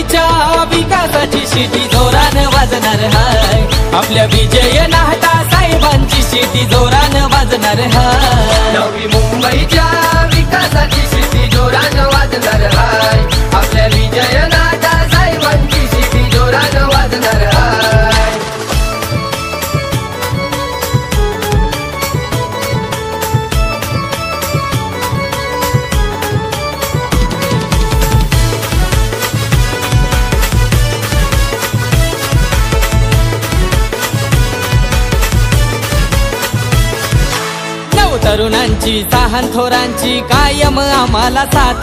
मुंबईच्या विकासाची शिटी जोरानं वाजणार हाय, आपल्या विजय नाहटा साहेबांची शिटी जोरानं वाजणार हाय। नवी मुंबईच्या विकासाची शिटी जोरानं वाजणार हाय, आपल्या विजय नाहटा साहेबांची शिटी जोरानं वाजणार हाय। तरुणांची साहन थोरांची कायम आम्हाला साथ,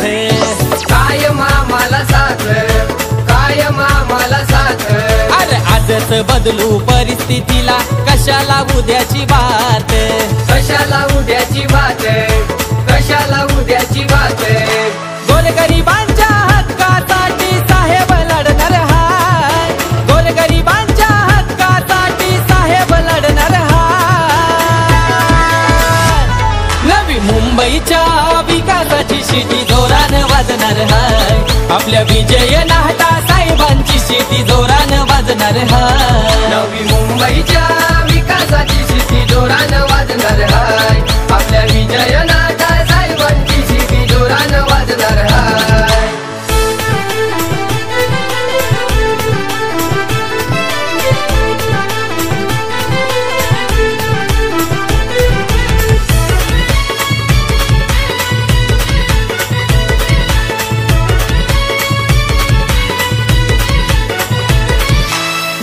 कायम आम्हाला साथ, कायम आम्हाला साथ। अरे आजच बदलू परिस्थितीला, कशाला उद्याची बात, कशाला उद्याची बात, कशाला उद्याची बात। गोरगरिबांच्या हक्कासाठी साहेब लढणार हाय, गोरगरिबांच्या हक्कासाठी साहेब लढणार हाय। नवी मुंबईच्या विकासाची शिटी जोरानं वाजणार हाय, आपल्या विजय नाहटा साहेबांची शिटी जोरानं वाजणार हाय। नवी मुंबईच्या विकासाची शिटी जोरानं वाजणार हाय, आपल्या विजय नाहटा साहेबांची शिटी जोरानं वाजणार हाय।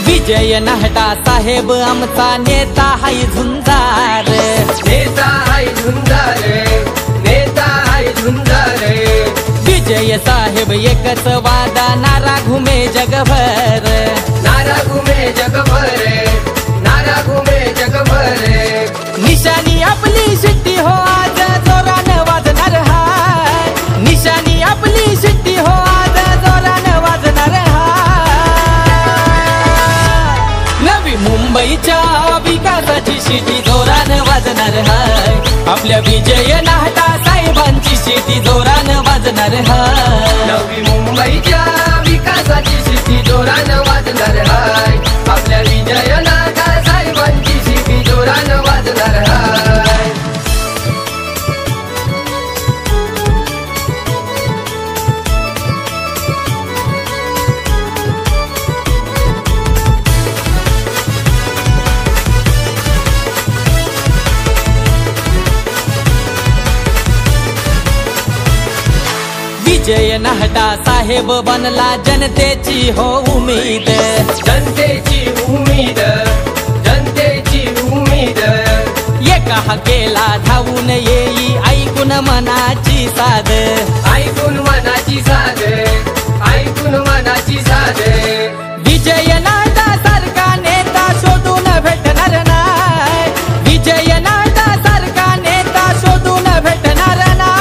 विजय नाहटा साहेब आमचा नेता हाय झुंजार, नेता हाय झुंजार, नेता हाय झुंजार। विजय साहेब एकच वादा, नारा घुमे जगभर, नारा घुमे जगभर, नारा घुमे जगभर। निशानी आपली शिट्टी हो आज जोरानं वाजणार हाय, निशानी आपली शिट्टी हो आज जोरानं वाजणार हाय। नवी मुंबईच्या विकासाची शिटी जोरानं वाजणार हाय, आपल्या विजय नाहटा साहेबांची शिटी जोरानं वाजणार हाय। नवी मुंबईच्या विकासाची शिटी जोरानं वाजणार हाय, आपल्या विजय नाहटा साहेबांची शिटी जोरानं वाजणार हाय। विजय नाहटा साहेब बनला जनतेची हो उमेद, जनतेची उमेद, जनतेची उमेद। एका हाकेला धावून येई ऐकून मनाची साध, ऐकून मनाची साध, ऐकून मनाची साध। विजय नाहटा सारखा नेता शोधून भेटणार नाही, विजय नाहटा सारखा नेता शोधून भेटणार नाही।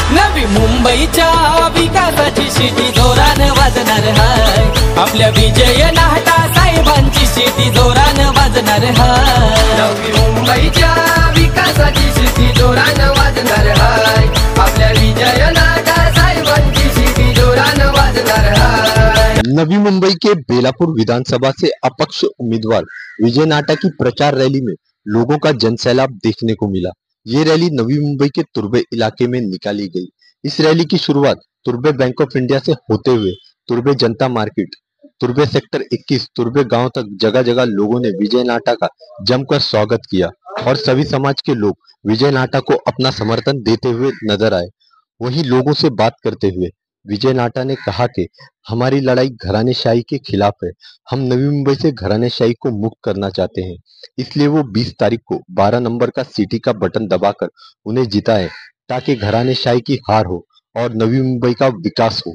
नवी मुंबईच्या विकासाची शिटी जोरानं वाजणार हाय, आपल्या विजय नाहटा साहेबांची शिटी जोरानं वाजणार हाय। नवी मुंबईच्या विकासाची शिटी जोरानं वाजणार हाय, आपल्या विजय नाहटा साहेबांची शिटी जोरानं वाजणार हाय। नवी मुंबई के बेलापुर विधानसभा से अपक्ष उम्मीदवार विजय नाहटा की प्रचार रैली में लोगों का जनसैलाब देखने को मिला। ये रैली नवी मुंबई के तुर्बे इलाके में निकाली गई। इस रैली की शुरुआत तुर्बे बैंक ऑफ इंडिया से होते हुए तुर्बे जनता मार्केट, तुर्बे सेक्टर 21, तुर्बे गांव तक जगह जगह लोगों ने विजय नाहटा का जमकर स्वागत किया और सभी समाज के लोग विजय नाहटा को अपना समर्थन देते हुए नजर आए। वहीं लोगों से बात करते हुए विजय नाहटा ने कहा कि हमारी लड़ाई घरानेशाही के खिलाफ है। हम नवी मुंबई से घरानेशाही को मुक्त करना चाहते हैं, इसलिए वो 20 तारीख को 12 नंबर का सीटी का बटन दबाकर उन्हें जिताएं ताकि घरानेशाही की हार हो और नवी मुंबई का विकास हो।